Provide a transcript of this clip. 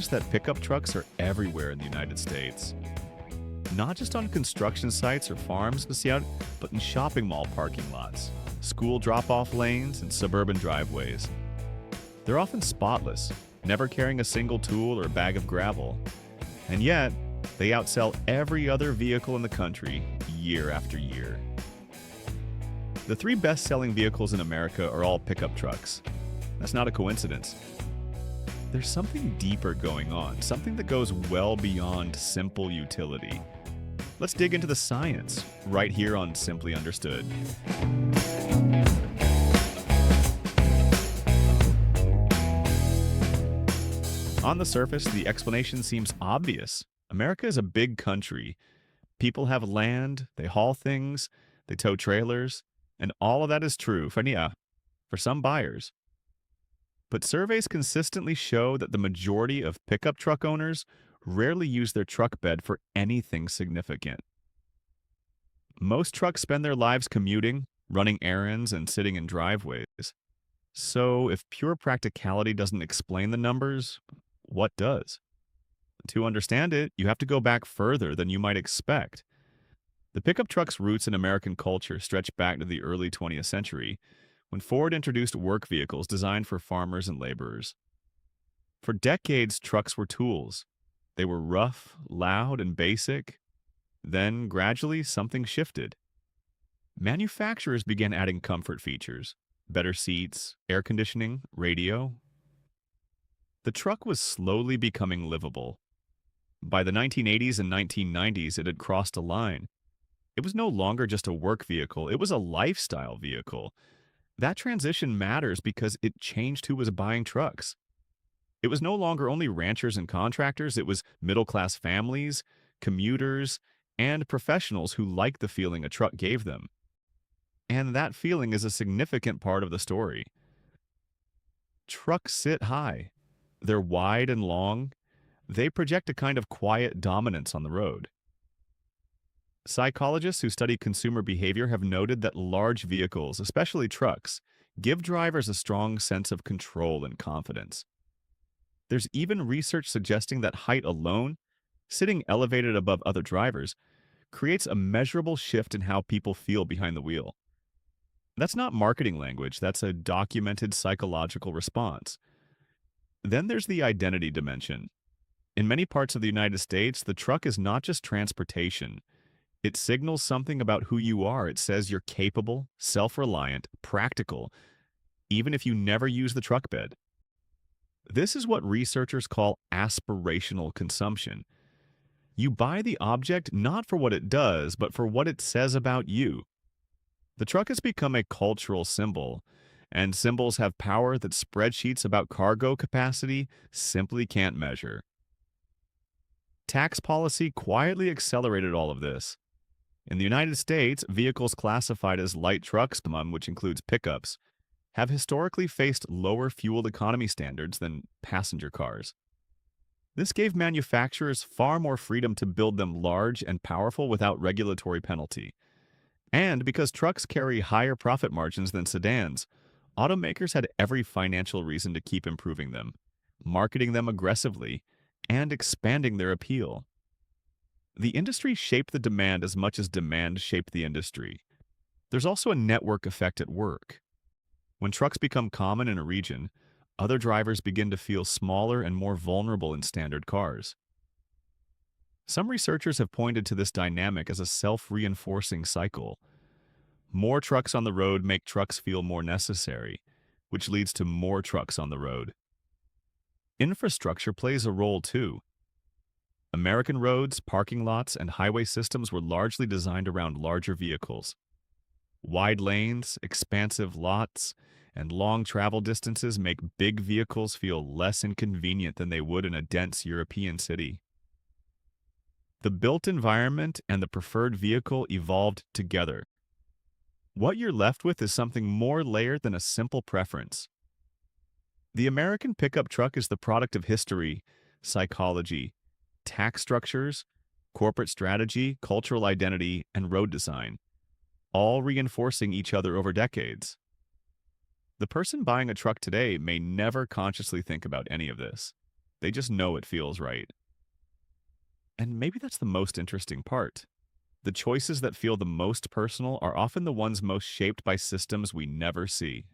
notice that pickup trucks are everywhere in the United States. Not just on construction sites or farms to see out, but in shopping mall parking lots, school drop-off lanes, and suburban driveways. They're often spotless, never carrying a single tool or bag of gravel. And yet, they outsell every other vehicle in the country year after year. The three best-selling vehicles in America are all pickup trucks. That's not a coincidence. There's something deeper going on, something that goes well beyond simple utility. Let's dig into the science right here on Simply Understood. On the surface, the explanation seems obvious. America is a big country. People have land, they haul things, they tow trailers, and all of that is true for some buyers. But surveys consistently show that the majority of pickup truck owners rarely use their truck bed for anything significant. Most trucks spend their lives commuting, running errands, and sitting in driveways. So if pure practicality doesn't explain the numbers, what does? To understand it, you have to go back further than you might expect. The pickup truck's roots in American culture stretch back to the early 20th century, when Ford introduced work vehicles designed for farmers and laborers. For decades, trucks were tools. They were rough, loud, and basic. Then, gradually, something shifted. Manufacturers began adding comfort features, better seats, air conditioning, radio. The truck was slowly becoming livable. By the 1980s and 1990s, it had crossed a line. It was no longer just a work vehicle, it was a lifestyle vehicle. That transition matters because it changed who was buying trucks. It was no longer only ranchers and contractors, it was middle-class families, commuters, and professionals who liked the feeling a truck gave them. And that feeling is a significant part of the story. Trucks sit high. They're wide and long. They project a kind of quiet dominance on the road. Psychologists who study consumer behavior have noted that large vehicles, especially trucks, give drivers a strong sense of control and confidence. There's even research suggesting that height alone, sitting elevated above other drivers, creates a measurable shift in how people feel behind the wheel. That's not marketing language, that's a documented psychological response. Then there's the identity dimension. In many parts of the United States, the truck is not just transportation. It signals something about who you are. It says you're capable, self-reliant, practical, even if you never use the truck bed. This is what researchers call aspirational consumption. You buy the object not for what it does, but for what it says about you. The truck has become a cultural symbol, and symbols have power that spreadsheets about cargo capacity simply can't measure. Tax policy quietly accelerated all of this. In the United States, vehicles classified as light trucks, which includes pickups, have historically faced lower fuel economy standards than passenger cars. This gave manufacturers far more freedom to build them large and powerful without regulatory penalty. And because trucks carry higher profit margins than sedans, automakers had every financial reason to keep improving them, marketing them aggressively, and expanding their appeal. The industry shaped the demand as much as demand shaped the industry. There's also a network effect at work. When trucks become common in a region, other drivers begin to feel smaller and more vulnerable in standard cars. Some researchers have pointed to this dynamic as a self-reinforcing cycle. More trucks on the road make trucks feel more necessary, which leads to more trucks on the road. Infrastructure plays a role too. American roads, parking lots, and highway systems were largely designed around larger vehicles. Wide lanes, expansive lots, and long travel distances make big vehicles feel less inconvenient than they would in a dense European city. The built environment and the preferred vehicle evolved together. What you're left with is something more layered than a simple preference. The American pickup truck is the product of history, psychology, tax structures, corporate strategy, cultural identity, and road design, all reinforcing each other over decades. The person buying a truck today may never consciously think about any of this. They just know it feels right. And maybe that's the most interesting part. The choices that feel the most personal are often the ones most shaped by systems we never see.